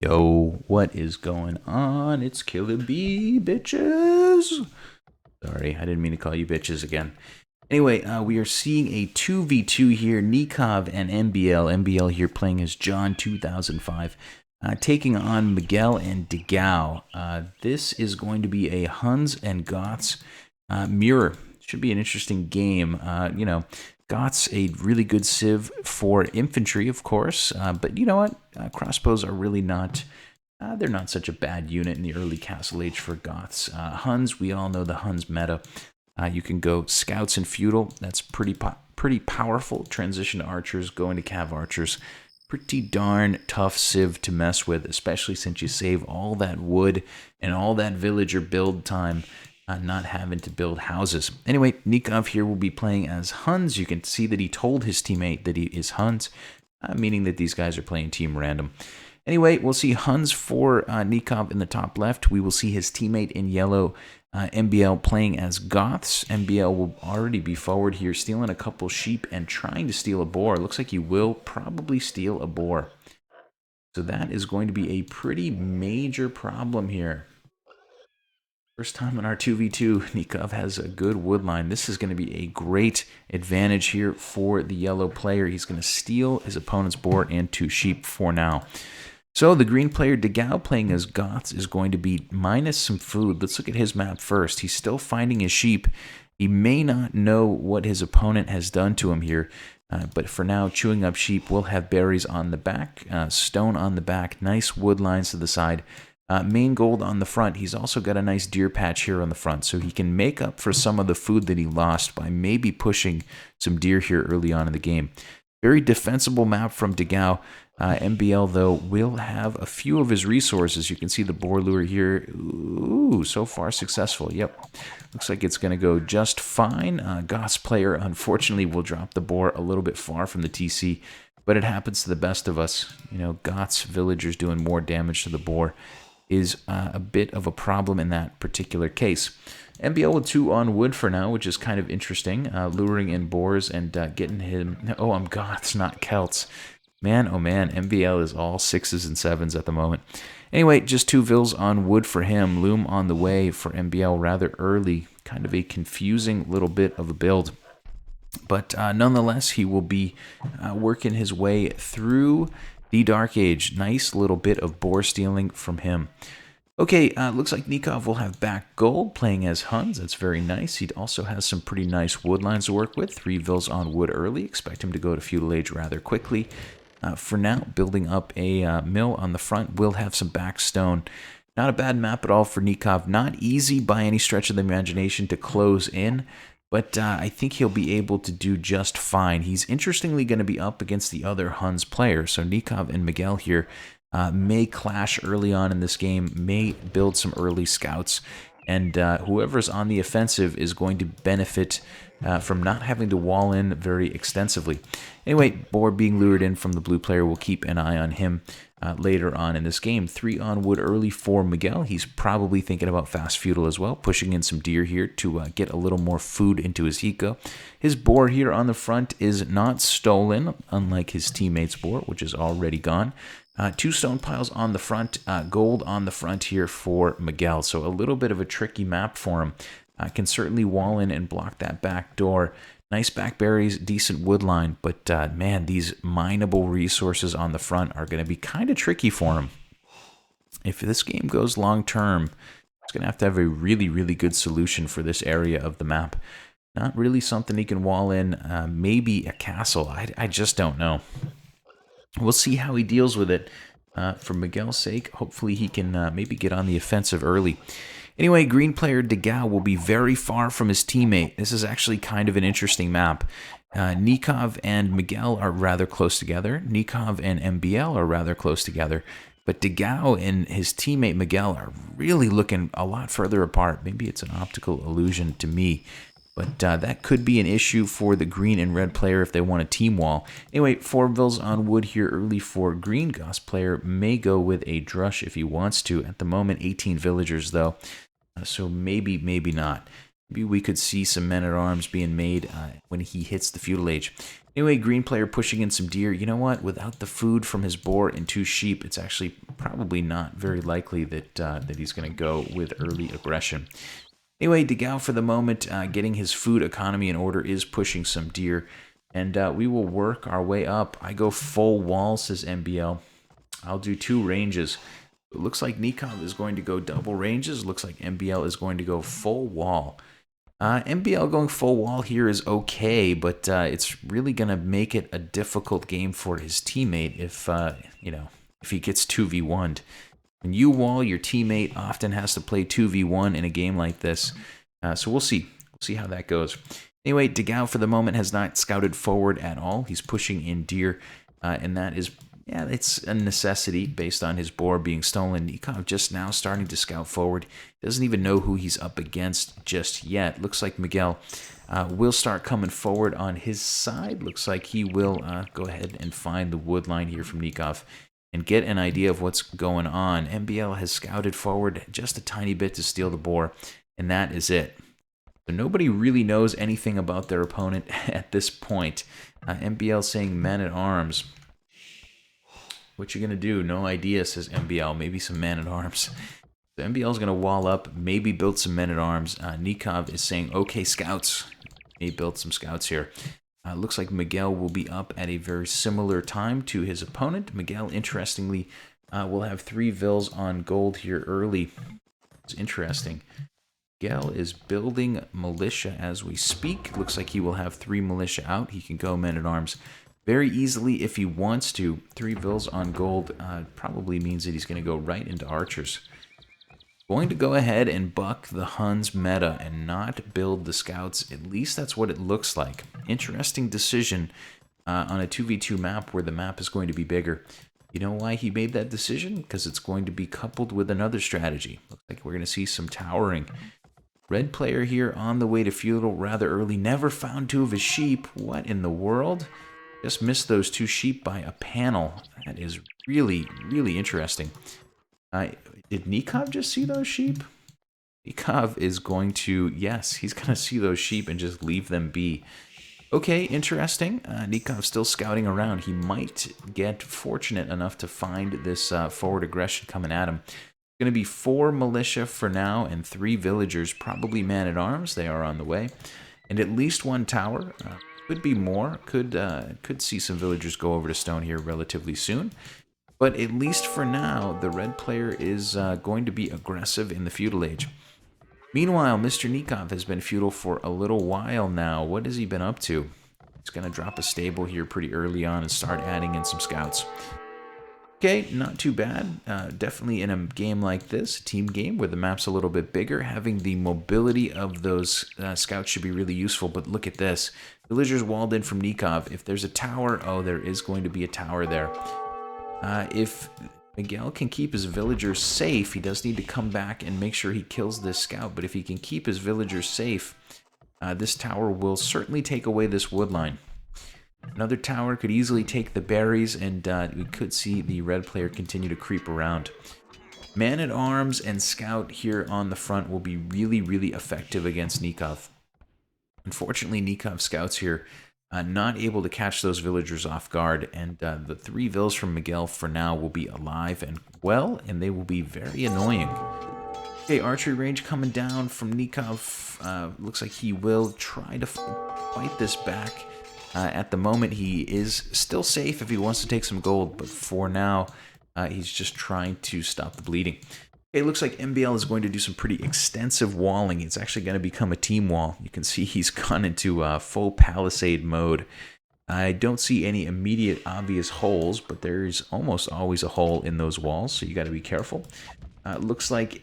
Yo, what is going on? It's KillerB, bitches. Sorry, I didn't mean to call you bitches again. Anyway, we are seeing a 2v2 here. Nicov and MBL. MBL here playing as John 2005. Taking on Miguel and Dogao. This is going to be a Huns and Goths mirror. Should be an interesting game. Goths a really good civ for infantry, of course, but you know what? Crossbows are really not. They're not such a bad unit in the early Castle Age for Goths. Huns, we all know the Huns meta. You can go Scouts and Feudal. That's pretty powerful. Transition to Archers, go into Cav Archers. Pretty darn tough civ to mess with, especially since you save all that wood and all that villager build time, not having to build houses. Anyway, Nicov here will be playing as Huns. You can see that he told his teammate that he is Huns, meaning that these guys are playing team random. Anyway, we'll see Huns for Nicov in the top left. We will see his teammate in yellow, MBL, playing as Goths. MBL will already be forward here, stealing a couple sheep and trying to steal a boar. Looks like he will probably steal a boar. So that is going to be a pretty major problem here. First time in our 2v2, Nicov has a good wood line. This is going to be a great advantage here for the yellow player. He's going to steal his opponent's boar and 2 sheep for now. So the green player, Dogao, playing as Goths, is going to be minus some food. Let's look at his map first. He's still finding his sheep. He may not know what his opponent has done to him here, but for now, chewing up sheep. Will have berries on the back, stone on the back, nice wood lines to the side. Main gold on the front. He's also got a nice deer patch here on the front, so he can make up for some of the food that he lost by maybe pushing some deer here early on in the game. Very defensible map from Dogao. MBL, though, will have a few of his resources. You can see the boar lure here. Ooh, so far successful. Yep. Looks like it's going to go just fine. Goths player, unfortunately, will drop the boar a little bit far from the TC, but it happens to the best of us. You know, Goths villagers doing more damage to the boar is a bit of a problem in that particular case. MBL with 2 on wood for now, which is kind of interesting. Luring in boars and getting him... Oh, I'm Goths, not Celts. Man, oh man, MBL is all 6s and 7s at the moment. Anyway, just 2 vills on wood for him. Loom on the way for MBL rather early. Kind of a confusing little bit of a build. But nonetheless, he will be working his way through the Dark Age. Nice little bit of boar stealing from him. Okay, looks like Nicov will have back gold playing as Huns. That's very nice. He also has some pretty nice wood lines to work with. 3 vills on wood early. Expect him to go to Feudal Age rather quickly. For now, building up a mill on the front. Will have some backstone. Not a bad map at all for Nicov. Not easy by any stretch of the imagination to close in, but I think he'll be able to do just fine. He's interestingly going to be up against the other Huns player. So Nicov and Miguel here may clash early on in this game, may build some early scouts, and whoever's on the offensive is going to benefit from not having to wall in very extensively. Anyway, boar being lured in from the blue player. Will keep an eye on him later on in this game. 3 on wood early for Miguel. He's probably thinking about fast feudal as well, pushing in some deer here to get a little more food into his eco. His boar here on the front is not stolen, unlike his teammate's boar, which is already gone. 2 stone piles on the front, gold on the front here for Miguel. So a little bit of a tricky map for him. Can certainly wall in and block that back door. Nice backberries, decent wood line, but man, these mineable resources on the front are going to be kind of tricky for him. If this game goes long term, it's going to have a really, really good solution for this area of the map. Not really something he can wall in. Maybe a castle. I just don't know. We'll see how he deals with it. For Miguel's sake, hopefully he can maybe get on the offensive early. Anyway, green player Dogao will be very far from his teammate. This is actually kind of an interesting map. Nicov and Miguel are rather close together. Nicov and MBL are rather close together. But Dogao and his teammate Miguel are really looking a lot further apart. Maybe it's an optical illusion to me. But that could be an issue for the green and red player if they want a team wall. Anyway, 4 vills on wood here early for green. Goths player may go with a drush if he wants to. At the moment, 18 villagers though. So maybe not. maybe we could see some men-at-arms being made when he hits the feudal age. Anyway, green player pushing in some deer. You know what? Without the food from his boar and 2 sheep, it's actually probably not very likely that that he's going to go with early aggression. Anyway, Dogao for the moment, getting his food economy in order, is pushing some deer. And we will work our way up. I go full wall, says MBL. I'll do 2 ranges. It looks like Nicov is going to go double ranges. It looks like MBL is going to go full wall. MBL going full wall here is okay, but it's really going to make it a difficult game for his teammate if, if he gets 2v1'd. When you wall, your teammate often has to play 2v1 in a game like this. So we'll see. We'll see how that goes. Anyway, Dogao for the moment has not scouted forward at all. He's pushing in deer, and that is, yeah, it's a necessity based on his boar being stolen. Nicov just now starting to scout forward. Doesn't even know who he's up against just yet. Looks like Miguel will start coming forward on his side. Looks like he will go ahead and find the wood line here from Nicov and get an idea of what's going on. MBL has scouted forward just a tiny bit to steal the boar, and that is it. So nobody really knows anything about their opponent at this point. MBL saying men-at-arms. What you gonna do? No idea, says MBL. Maybe some men-at-arms. So MBL is gonna wall up, maybe build some men-at-arms. Nicov is saying, okay, scouts. May build some scouts here. Looks like Miguel will be up at a very similar time to his opponent. Miguel, interestingly, will have 3 vills on gold here early. It's interesting. Miguel is building militia as we speak. Looks like he will have 3 militia out. He can go men-at-arms very easily if he wants to. 3 vills on gold probably means that he's going to go right into archers. Going to go ahead and buck the Huns meta and not build the scouts. At least that's what it looks like. Interesting decision on a 2v2 map where the map is going to be bigger. You know why he made that decision? Because it's going to be coupled with another strategy. Looks like we're going to see some towering. Red player here on the way to feudal rather early. Never found 2 of his sheep. What in the world? Just missed those 2 sheep by a panel. That is really, really interesting. Did Nicov just see those sheep? Nicov is going to, yes, he's going to see those sheep and just leave them be. Okay, interesting. Nicov still scouting around. He might get fortunate enough to find this forward aggression coming at him. Going to be 4 militia for now and 3 villagers, probably man-at-arms. They are on the way. And at least 1 tower. Could be more. Could see some villagers go over to stone here relatively soon. But at least for now, the red player is going to be aggressive in the feudal age. Meanwhile, Mr. Nicov has been feudal for a little while now. What has he been up to? He's going to drop a stable here pretty early on and start adding in some scouts. Okay, not too bad. Definitely in a game like this, a team game where the map's a little bit bigger, having the mobility of those scouts should be really useful. But look at this. Villagers walled in from Nicov. If there's a tower, oh, there is going to be a tower there. If Miguel can keep his villagers safe, he does need to come back and make sure he kills this scout. But if he can keep his villagers safe, this tower will certainly take away this wood line. Another tower could easily take the berries, and we could see the red player continue to creep around. Man-at-arms and scout here on the front will be really, really effective against Nicov. Unfortunately, Nicov scouts here not able to catch those villagers off guard, and the 3 vills from Miguel for now will be alive and well, and they will be very annoying. Okay, archery range coming down from Nicov. Looks like he will try to fight this back. At the moment, he is still safe if he wants to take some gold, but for now, he's just trying to stop the bleeding. Okay, looks like MBL is going to do some pretty extensive walling. It's actually going to become a team wall. You can see he's gone into full palisade mode. I don't see any immediate obvious holes, but there's almost always a hole in those walls, so you got to be careful. Looks like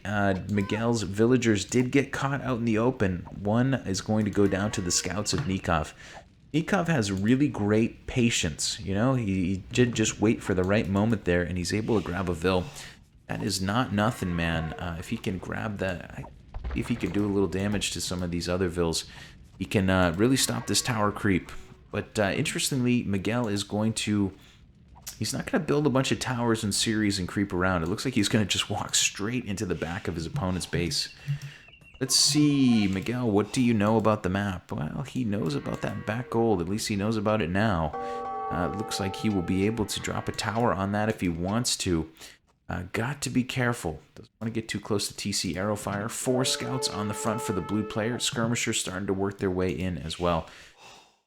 Miguel's villagers did get caught out in the open. One is going to go down to the scouts of Nicov. Nicov has really great patience, you know? He did just wait for the right moment there, and he's able to grab a vill. That is not nothing, man. If he can grab that, if he can do a little damage to some of these other vills, he can really stop this tower creep. But interestingly, Miguel is going to... He's not going to build a bunch of towers in series and creep around. It looks like he's going to just walk straight into the back of his opponent's base. Let's see, Miguel, what do you know about the map? Well, he knows about that back gold. At least he knows about it now. Looks like he will be able to drop a tower on that if he wants to. Got to be careful. Doesn't want to get too close to TC arrow fire. 4 scouts on the front for the blue player. Skirmishers starting to work their way in as well.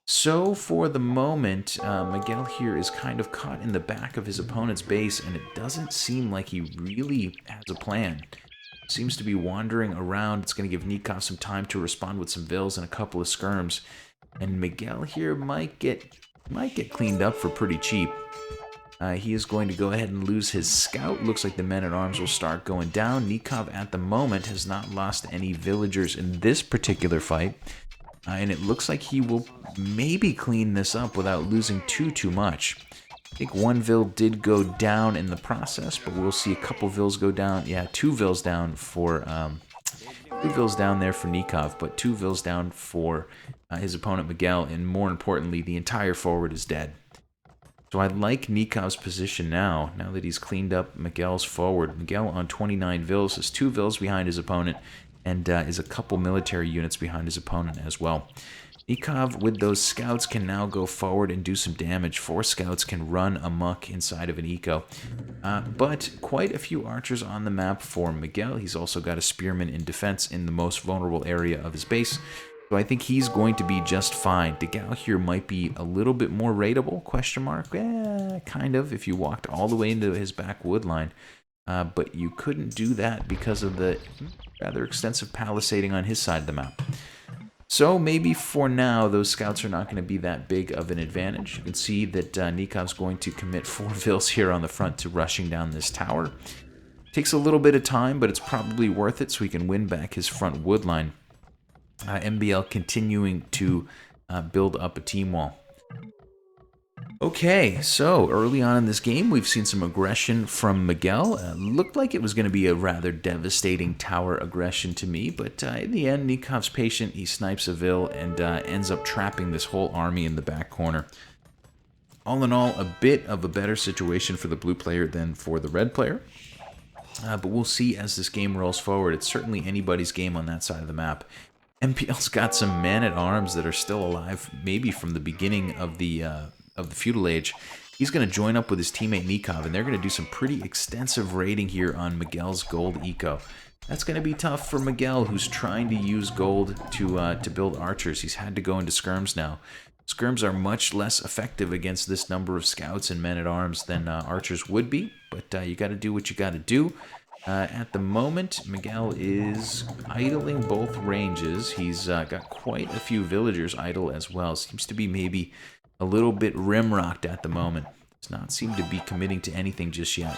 So for the moment, Miguel here is kind of caught in the back of his opponent's base, and it doesn't seem like he really has a plan. Seems to be wandering around. It's going to give Nicov some time to respond with some vills and a couple of skirms. And Miguel here might get cleaned up for pretty cheap. He is going to go ahead and lose his scout. Looks like the men-at-arms will start going down. Nicov at the moment has not lost any villagers in this particular fight. And it looks like he will maybe clean this up without losing too much. I think 1 vill did go down in the process, but we'll see a couple vills go down. Yeah, 2 vills down for 2 vills down there for Nicov, but 2 vills down for his opponent Miguel, and more importantly, the entire forward is dead. So I like Nikov's position now that he's cleaned up Miguel's forward. Miguel on 29 vills is 2 vills behind his opponent, and is a couple military units behind his opponent as well. Nicov, with those scouts, can now go forward and do some damage. 4 scouts can run amok inside of an eco. But quite a few archers on the map for Miguel. He's also got a spearman in defense in the most vulnerable area of his base. So I think he's going to be just fine. Dogao here might be a little bit more raidable, question mark. Kind of, if you walked all the way into his back wood line. But you couldn't do that because of the rather extensive palisading on his side of the map. So maybe for now, those scouts are not going to be that big of an advantage. You can see that Nikov's going to commit 4 vills here on the front to rushing down this tower. Takes a little bit of time, but it's probably worth it so he can win back his front wood line. MBL continuing to build up a team wall. Okay, so early on in this game, we've seen some aggression from Miguel. Looked like it was going to be a rather devastating tower aggression to me, but in the end, Nikov's patient. He snipes a vill and ends up trapping this whole army in the back corner. All in all, a bit of a better situation for the blue player than for the red player. But we'll see as this game rolls forward. It's certainly anybody's game on that side of the map. MPL's got some man-at-arms that are still alive, maybe from the beginning of the feudal age. He's going to join up with his teammate Nicov, and they're going to do some pretty extensive raiding here on Miguel's gold eco. That's going to be tough for Miguel, who's trying to use gold to build archers. He's had to go into skirms now. Skirms are much less effective against this number of scouts and men-at-arms than archers would be, but you got to do what you got to do. At the moment, Miguel is idling both ranges. He's got quite a few villagers idle as well. Seems to be maybe a little bit rimrocked at the moment. Does not seem to be committing to anything just yet.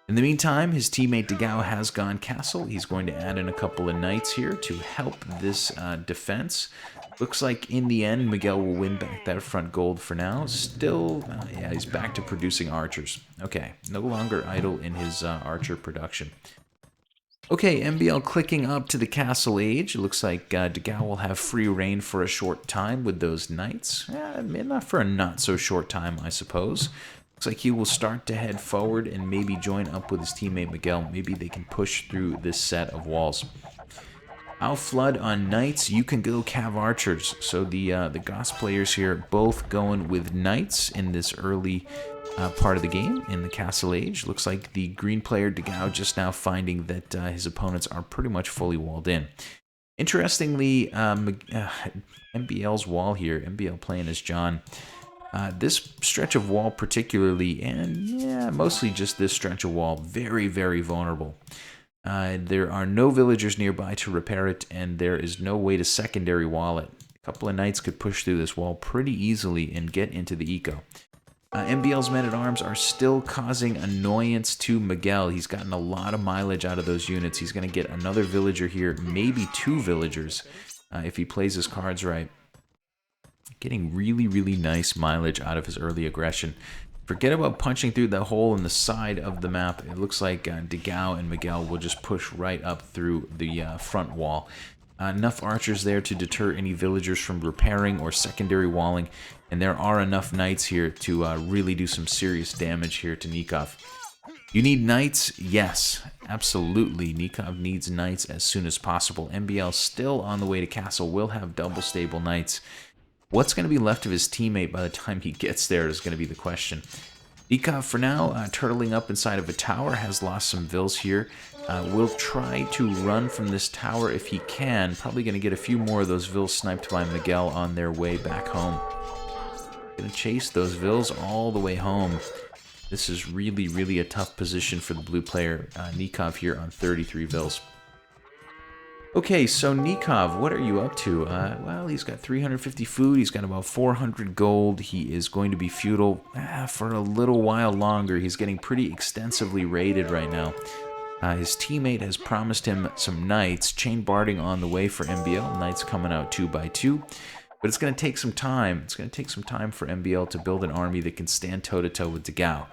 In the meantime, his teammate Dogao has gone castle. He's going to add in a couple of knights here to help this defense. Looks like in the end, Miguel will win back that front gold for now. Still, yeah, he's back to producing archers. Okay, no longer idle in his archer production. Okay, MBL clicking up to the castle age. It looks like Dogao will have free reign for a short time with those knights. Not for a not so short time, I suppose. Looks like he will start to head forward and maybe join up with his teammate Miguel. Maybe they can push through this set of walls. I'll flood on knights. You can go cav archers. So the Goths players here both going with knights in this early part of the game in the castle age. Looks like the green player Dogao just now finding that his opponents are pretty much fully walled in. Interestingly, MBL's wall here, MBL playing as John. This stretch of wall particularly, and yeah, mostly just this stretch of wall, very, very vulnerable. There are no villagers nearby to repair it, and there is no way to secondary wall it. A couple of knights could push through this wall pretty easily and get into the eco. MBL's men-at-arms are still causing annoyance to Miguel. He's gotten a lot of mileage out of those units. He's going to get another villager here, maybe 2 villagers, if he plays his cards right. Getting really, really nice mileage out of his early aggression. Forget about punching through the hole in the side of the map. It looks like Dogao and Miguel will just push right up through the front wall. Enough archers there to deter any villagers from repairing or secondary walling, and there are enough knights here to really do some serious damage here to Nicov. You need knights? Yes, Absolutely, Nicov needs knights as soon as possible. MBL still on the way to castle, will have double stable knights. What's going to be left of his teammate by the time he gets there is going to be the question. Nicov, for now, turtling up inside of a tower, has lost some vills here. Will try to run from this tower if he can. Probably going to get a few more of those vills sniped by Miguel on their way back home. Going to chase those vills all the way home. This is really, really a tough position for the blue player, Nicov, here on 33 vills. Okay, so Nicov, what are you up to? Well, he's got 350 food, he's got about 400 gold, he is going to be feudal for a little while longer. He's getting pretty extensively raided right now. His teammate has promised him some knights, chain barding on the way for MBL, knights coming out 2 by 2. But it's going to take some time. It's going to take some time for MBL to build an army that can stand toe-to-toe with Dogao.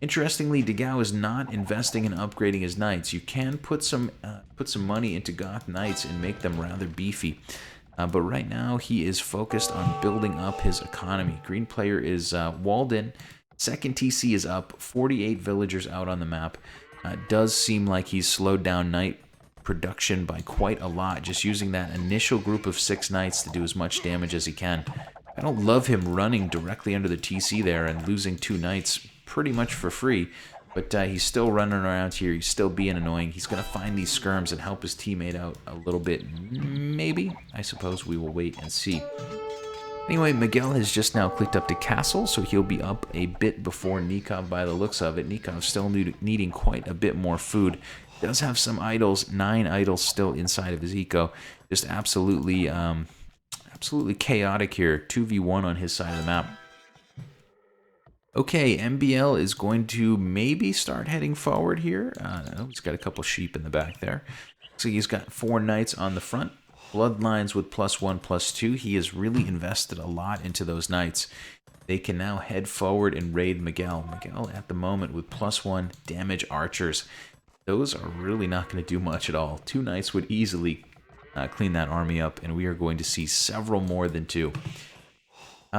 Interestingly, Dogao is not investing in upgrading his knights. You can put some money into Goth knights and make them rather beefy. But right now, he is focused on building up his economy. Green player is walled in. Second TC is up. 48 villagers out on the map. Does seem like he's slowed down knight production by quite a lot, just using that initial group of 6 knights to do as much damage as he can. I don't love him running directly under the TC there and losing 2 knights pretty much for free, but he's still running around here, he's still being annoying. He's going to find these skirms and help his teammate out a little bit, maybe. I suppose we will wait and see. Anyway, Miguel has just now clicked up to castle, so he'll be up a bit before Nicov by the looks of it. Nicov still needing quite a bit more food. Does have some idols, 9 idols still inside of his eco. Just absolutely chaotic here. 2v1 on his side of the map. Okay, MBL is going to maybe start heading forward here. He's got a couple sheep in the back there. So he's got 4 knights on the front. Bloodlines with +1/+2. He has really invested a lot into those knights. They can now head forward and raid Miguel. Miguel at the moment with +1 damage archers. Those are really not going to do much at all. 2 knights would easily clean that army up, and we are going to see several more than 2.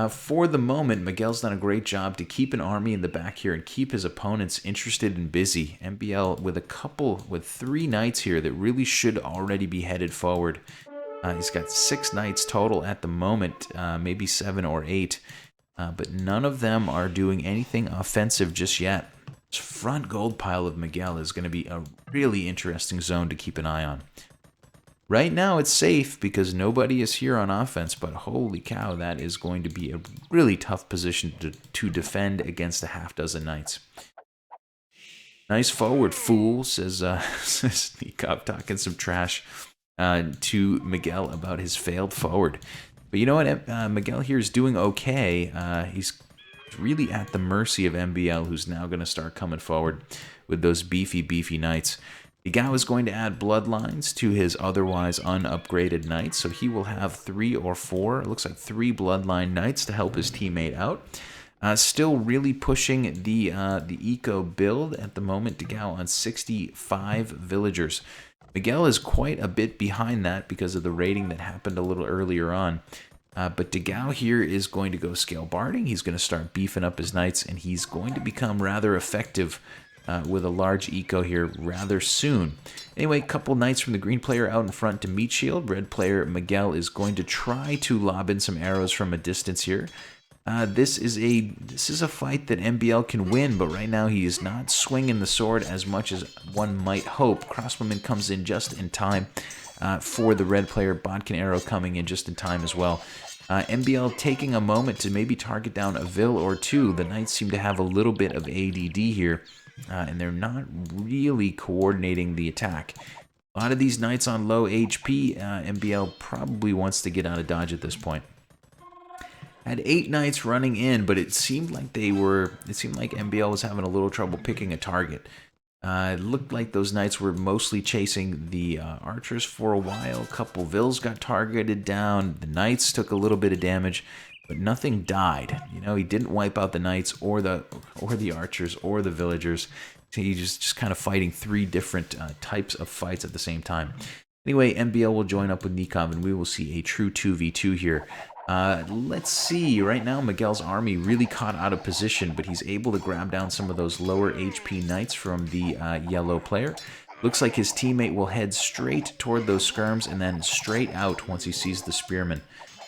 For the moment, Miguel's done a great job to keep an army in the back here and keep his opponents interested and busy. MBL with 3 knights here that really should already be headed forward. He's got 6 knights total at the moment, maybe 7 or 8, but none of them are doing anything offensive just yet. This front gold pile of Miguel is going to be a really interesting zone to keep an eye on. Right now it's safe because nobody is here on offense, but holy cow, that is going to be a really tough position to defend against a half-dozen knights. Nice forward, fool, says Nicov, talking some trash to Miguel about his failed forward. But you know what, Miguel here is doing okay. He's really at the mercy of MBL, who's now going to start coming forward with those beefy knights. Dogao is going to add bloodlines to his otherwise unupgraded knights, so he will have 3 or 4, it looks like 3 bloodline knights to help his teammate out. Still really pushing the eco build at the moment. Dogao on 65 villagers. Miguel is quite a bit behind that because of the raiding that happened a little earlier on. But Dogao here is going to go scale barding. He's going to start beefing up his knights, and he's going to become rather effective with a large eco here rather soon. Anyway, couple knights from the green player out in front to meat shield. Red player Miguel is going to try to lob in some arrows from a distance here. This is a fight that MBL can win, but right now he is not swinging the sword as much as one might hope. Crossbowman comes in just in time for the red player. Bodkin arrow coming in just in time as well. MBL taking a moment to maybe target down a vill or 2. The knights seem to have a little bit of ADD here, and they're not really coordinating the attack. A lot of these knights on low HP, MBL probably wants to get out of dodge at this point. Had 8 knights running in, but it seemed like MBL was having a little trouble picking a target. It looked like those knights were mostly chasing the archers for a while. A couple vills got targeted down. The knights took a little bit of damage, but nothing died. You know, he didn't wipe out the knights or the archers or the villagers. So he's just kind of fighting 3 different types of fights at the same time. Anyway, MBL will join up with Nicov, and we will see a true 2v2 here. Let's see. Right now, Miguel's army really caught out of position, but he's able to grab down some of those lower HP knights from the yellow player. Looks like his teammate will head straight toward those skirms and then straight out once he sees the spearmen.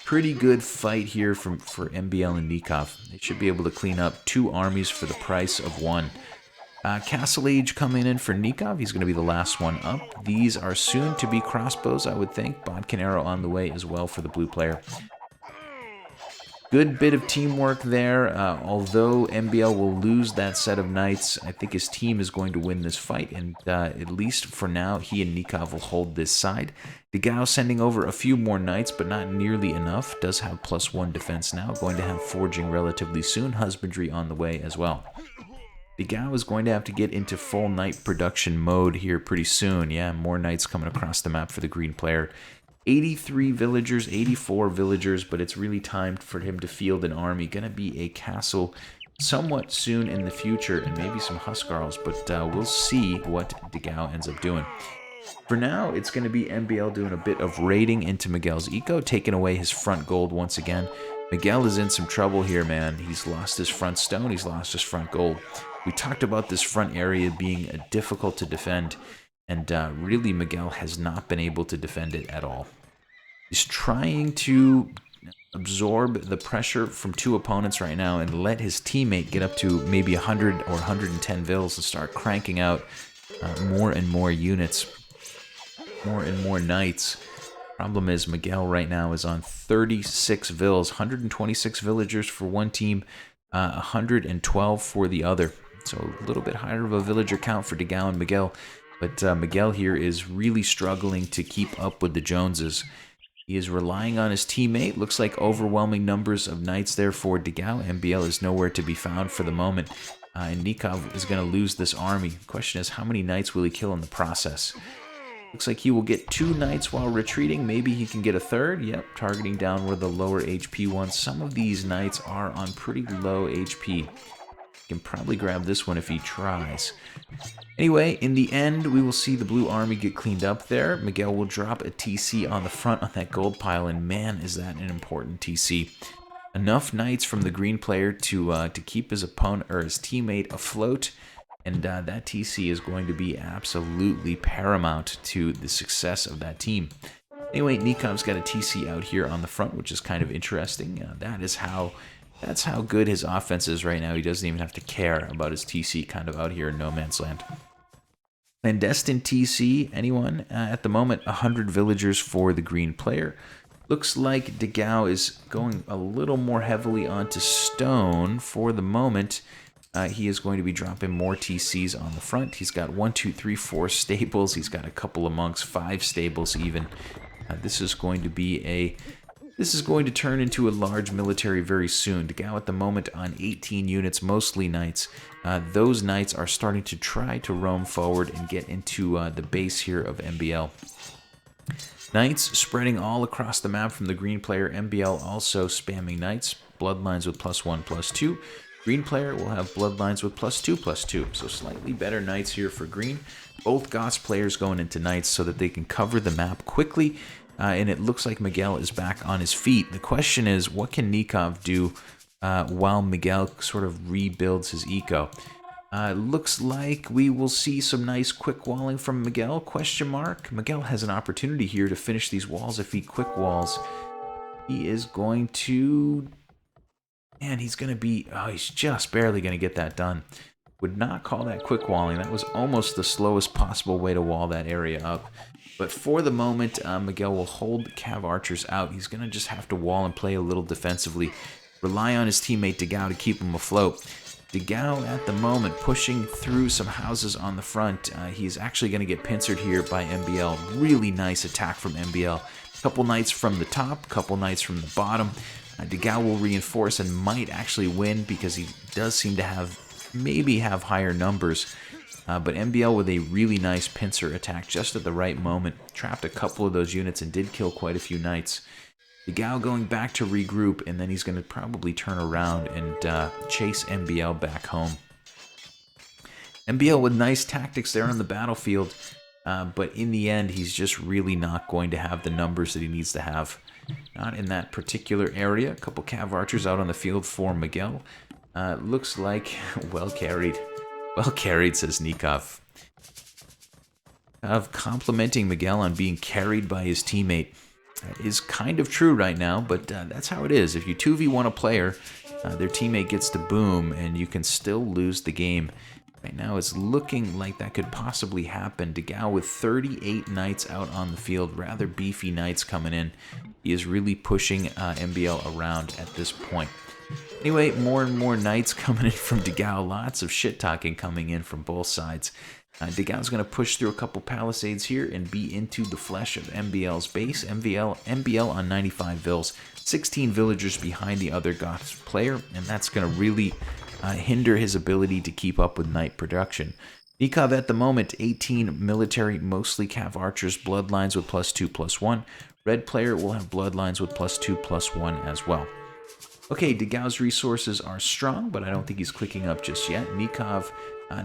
Pretty good fight here for MBL and Nicov. They should be able to clean up 2 armies for the price of 1. Castle Age coming in for Nicov. He's going to be the last one up. These are soon to be crossbows, I would think. Bodkin arrow on the way as well for the blue player. Good bit of teamwork there. Although MBL will lose that set of knights, I think his team is going to win this fight. And at least for now, he and Nicov will hold this side. Dogao sending over a few more knights, but not nearly enough. Does have +1 defense now. Going to have forging relatively soon. Husbandry on the way as well. Dogao is going to have to get into full knight production mode here pretty soon. Yeah, more knights coming across the map for the green player. 83 villagers, 84 villagers, but it's really time for him to field an army. Gonna be a castle somewhat soon in the future, and maybe some Huskarls, but we'll see what Dogao ends up doing. For now, it's going to be MBL doing a bit of raiding into Miguel's eco, taking away his front gold once again. Miguel is in some trouble here, man. He's lost his front stone, he's lost his front gold. We talked about this front area being difficult to defend, and really Miguel has not been able to defend it at all. He's trying to absorb the pressure from 2 opponents right now and let his teammate get up to maybe 100 or 110 vills and start cranking out more and more units, more and more knights. Problem is Miguel right now is on 36 vills, 126 villagers for one team, 112 for the other. So a little bit higher of a villager count for Dogao and Miguel, but Miguel here is really struggling to keep up with the Joneses. He is relying on his teammate. Looks like overwhelming numbers of knights there for Dogao. MBL is nowhere to be found for the moment. And Nicov is going to lose this army. The question is, how many knights will he kill in the process? Looks like he will get 2 knights while retreating. Maybe he can get a 3rd. Yep, targeting down where the lower HP ones. Some of these knights are on pretty low HP. He can probably grab this one if he tries. Anyway, in the end, we will see the blue army get cleaned up there. Miguel will drop a TC on the front on that gold pile, and man, is that an important TC. Enough knights from the green player to keep his opponent or his teammate afloat, and that TC is going to be absolutely paramount to the success of that team. Anyway, Nikov's got a TC out here on the front, which is kind of interesting. That's how good his offense is right now. He doesn't even have to care about his TC kind of out here in no man's land. Clandestine TC, anyone? At the moment, 100 villagers for the green player. Looks like Dogao is going a little more heavily onto stone for the moment. He is going to be dropping more TCs on the front. He's got 1, 2, 3, 4 stables. He's got a couple of monks, 5 stables even. This is going to turn into a large military very soon. Dogao at the moment on 18 units, mostly knights. Those knights are starting to try to roam forward and get into the base here of MBL. Knights spreading all across the map from the green player. MBL also spamming knights. Bloodlines with +1, +2. Green player will have bloodlines with +2, +2. So slightly better knights here for green. Both Goths players going into knights so that they can cover the map quickly. And it looks like Miguel is back on his feet. The question is, what can Nicov do while Miguel sort of rebuilds his eco? Looks like we will see some nice quick walling from Miguel, question mark. Miguel has an opportunity here to finish these walls if he quick walls. He is going to... Man, he's going to be... Oh, he's just barely going to get that done. Would not call that quick walling. That was almost the slowest possible way to wall that area up. But for the moment, Miguel will hold the Cav Archers out. He's going to just have to wall and play a little defensively. Rely on his teammate Dogao to keep him afloat. Dogao at the moment pushing through some houses on the front. He's actually going to get pincered here by MBL. Really nice attack from MBL. Couple knights from the top, couple knights from the bottom. Dogao will reinforce and might actually win because he does seem to maybe have higher numbers. But MBL with a really nice pincer attack just at the right moment. Trapped a couple of those units and did kill quite a few knights. Dogao going back to regroup, and then he's going to probably turn around and chase MBL back home. MBL with nice tactics there on the battlefield, but in the end, he's just really not going to have the numbers that he needs to have. Not in that particular area. A couple Cav Archers out on the field for Miguel. Looks like well carried. Well carried, says Nicov. of complimenting Miguel on being carried by his teammate is kind of true right now, but that's how it is. If you 2v1 a player, their teammate gets to boom, and you can still lose the game. Right now, it's looking like that could possibly happen. Dogao with 38 knights out on the field, rather beefy knights coming in. He is really pushing MBL around at this point. Anyway, more and more knights coming in from Dogao. Lots of shit-talking coming in from both sides. Dogao's going to push through a couple palisades here and be into the flesh of MBL's base. MBL on 95 vills, 16 villagers behind the other Goths player, and that's going to really hinder his ability to keep up with knight production. Nicov at the moment, 18 military, mostly cav archers, bloodlines with +2/+1. Red player will have bloodlines with +2/+1 as well. Okay, Dogao's resources are strong, but I don't think he's clicking up just yet. Nicov,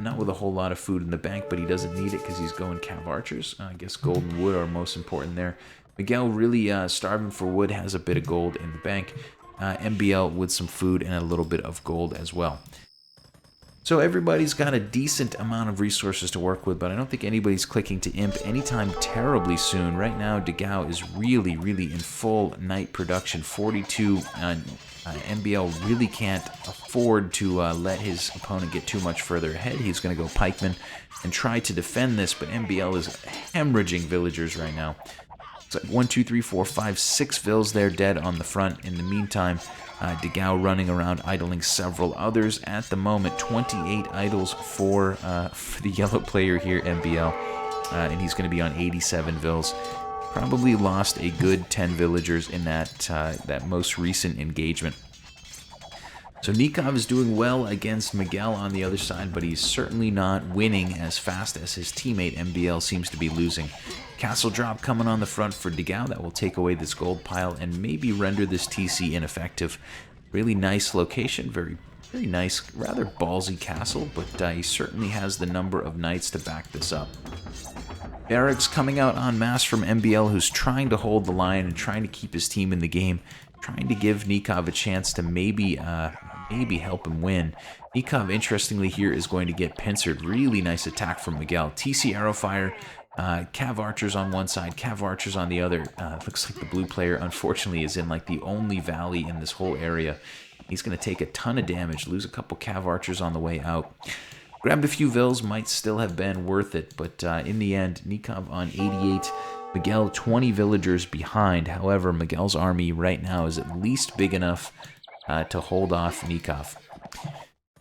not with a whole lot of food in the bank, but he doesn't need it because he's going cav archers. I guess gold and wood are most important there. Miguel really starving for wood, has a bit of gold in the bank. MBL with some food and a little bit of gold as well. So everybody's got a decent amount of resources to work with, but I don't think anybody's clicking to imp anytime terribly soon. Right now, Dogao is really, really in full knight production, 42. MBL really can't afford to let his opponent get too much further ahead. He's going to go pikeman and try to defend this, but MBL is hemorrhaging villagers right now. It's like 1, 2, 3, 4, 5, 6 vills there dead on the front. In the meantime, Dogao running around idling several others. At the moment, 28 idles for the yellow player here, MBL, and he's going to be on 87 vills. Probably lost a good 10 villagers in that most recent engagement. So Nicov is doing well against Miguel on the other side, but he's certainly not winning as fast as his teammate MBL seems to be losing. Castle drop coming on the front for Dogao. That will take away this gold pile and maybe render this TC ineffective. Really nice location, very nice, rather ballsy castle, but he certainly has the number of knights to back this up. Barracks coming out en masse from MBL, who's trying to hold the line and trying to keep his team in the game, trying to give Nicov a chance to maybe help him win. Nicov, interestingly here, is going to get pincered. Really nice attack from Miguel. TC arrow fire, cav archers on one side, cav archers on the other. Looks like the blue player, unfortunately, is in like the only valley in this whole area. He's going to take a ton of damage, lose a couple cav archers on the way out. Grabbed a few vills, might still have been worth it, but in the end, Nicov on 88, Miguel 20 villagers behind. However, Miguel's army right now is at least big enough to hold off Nicov.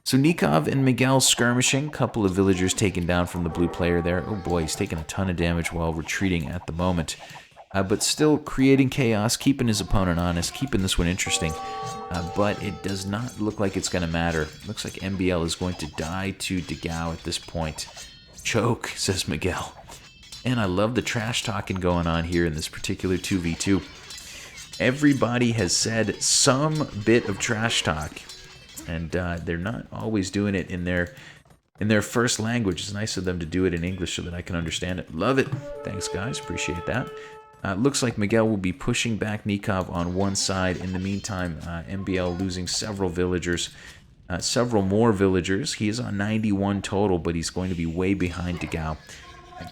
So Nicov and Miguel skirmishing, couple of villagers taken down from the blue player there. Oh boy, he's taking a ton of damage while retreating at the moment. But still creating chaos, keeping his opponent honest, keeping this one interesting. But it does not look like it's going to matter. Looks like MBL is going to die to Dogao at this point. Choke, says Miguel. And I love the trash talking going on here in this particular 2v2. Everybody has said some bit of trash talk. And they're not always doing it in their first language. It's nice of them to do it in English so that I can understand it. Love it. Thanks, guys. Appreciate that. Looks like Miguel will be pushing back Nicov on one side. In the meantime, MBL losing several villagers, several more villagers. He is on 91 total, but he's going to be way behind Dogao.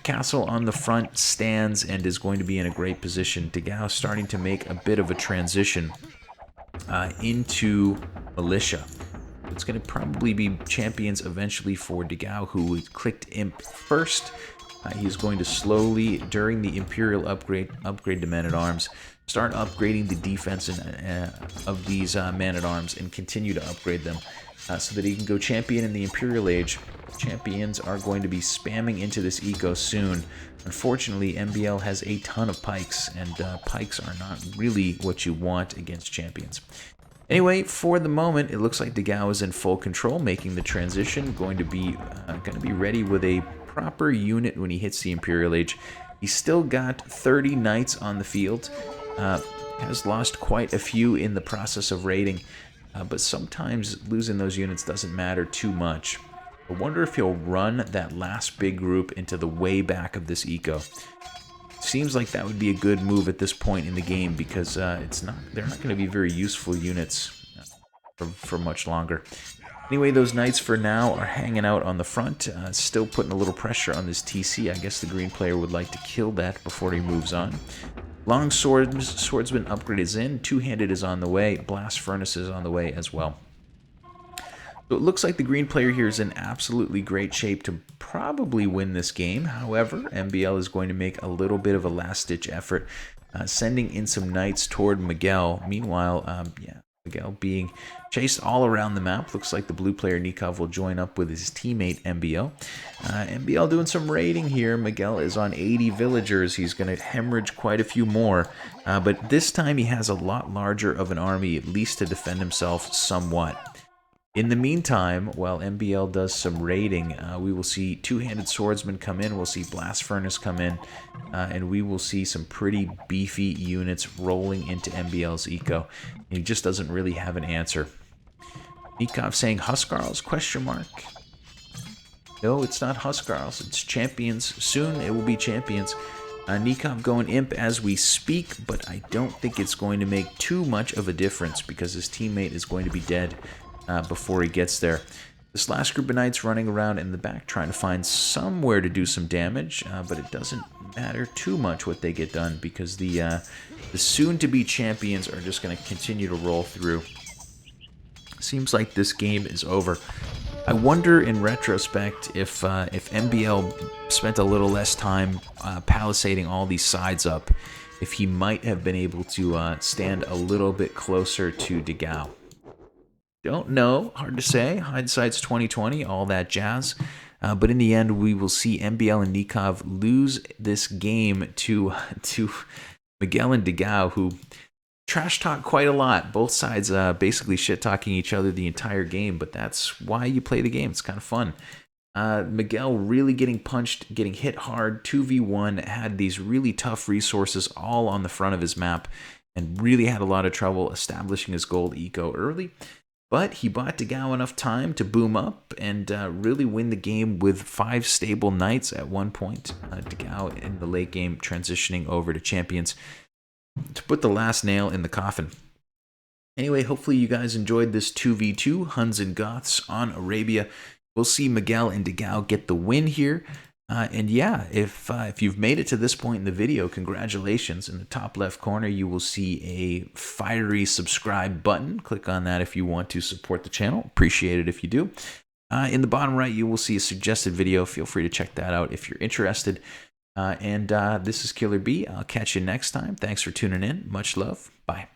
Castle on the front stands and is going to be in a great position. Dogao starting to make a bit of a transition into militia. It's going to probably be champions eventually for Dogao, who clicked imp first. He's going to slowly, during the Imperial upgrade to Man-at-Arms, start upgrading the defense of these Man-at-Arms and continue to upgrade them so that he can go champion in the Imperial Age. Champions are going to be spamming into this eco soon. Unfortunately, MBL has a ton of pikes, and pikes are not really what you want against champions. Anyway, for the moment, it looks like Dogao is in full control, making the transition, going to be ready with a proper unit when he hits the Imperial Age. He's still got 30 knights on the field, has lost quite a few in the process of raiding, but sometimes losing those units doesn't matter too much. I wonder if he'll run that last big group into the way back of this eco. Seems like that would be a good move at this point in the game because they're not going to be very useful units for much longer. Anyway, those knights for now are hanging out on the front, still putting a little pressure on this TC. I guess the green player would like to kill that before he moves on. Long swordsman upgrade is in, two-handed is on the way, blast furnace is on the way as well. So it looks like the green player here is in absolutely great shape to probably win this game. However, MBL is going to make a little bit of a last-ditch effort, sending in some knights toward Miguel. Meanwhile, Miguel being chased all around the map. Looks like the blue player Nicov will join up with his teammate MBL. MBL doing some raiding here. Miguel is on 80 villagers. He's going to hemorrhage quite a few more. But this time he has a lot larger of an army, at least to defend himself somewhat. In the meantime, while MBL does some raiding, we will see two-handed swordsmen come in, we'll see blast furnace come in, and we will see some pretty beefy units rolling into MBL's eco. And he just doesn't really have an answer. Nicov saying Huskarls, question mark. No, it's not Huskarls, it's champions. Soon it will be champions. Nicov going imp as we speak, but I don't think it's going to make too much of a difference because his teammate is going to be dead before he gets there. This last group of knights running around in the back trying to find somewhere to do some damage, but it doesn't matter too much what they get done because the soon-to-be champions are just going to continue to roll through. Seems like this game is over. I wonder in retrospect if MBL spent a little less time palisading all these sides up, if he might have been able to stand a little bit closer to Dogao. Don't know, hard to say. Hindsight's 2020, all that jazz. But in the end, we will see MBL and Nicov lose this game to Miguel and Dogao, who trash talk quite a lot. Both sides basically shit talking each other the entire game, but that's why you play the game. It's kind of fun. Miguel really getting punched, getting hit hard. 2v1, had these really tough resources all on the front of his map, and really had a lot of trouble establishing his gold eco early. But he bought Dogao enough time to boom up and really win the game with 5 stable knights at one point. Dogao in the late game transitioning over to champions to put the last nail in the coffin. Anyway, hopefully you guys enjoyed this 2v2, Huns and Goths on Arabia. We'll see Miguel and Dogao get the win here. And yeah, if you've made it to this point in the video, congratulations. In the top left corner, you will see a fiery subscribe button. Click on that if you want to support the channel. Appreciate it if you do. In the bottom right, you will see a suggested video. Feel free to check that out if you're interested. This is KillerB. I'll catch you next time. Thanks for tuning in. Much love. Bye.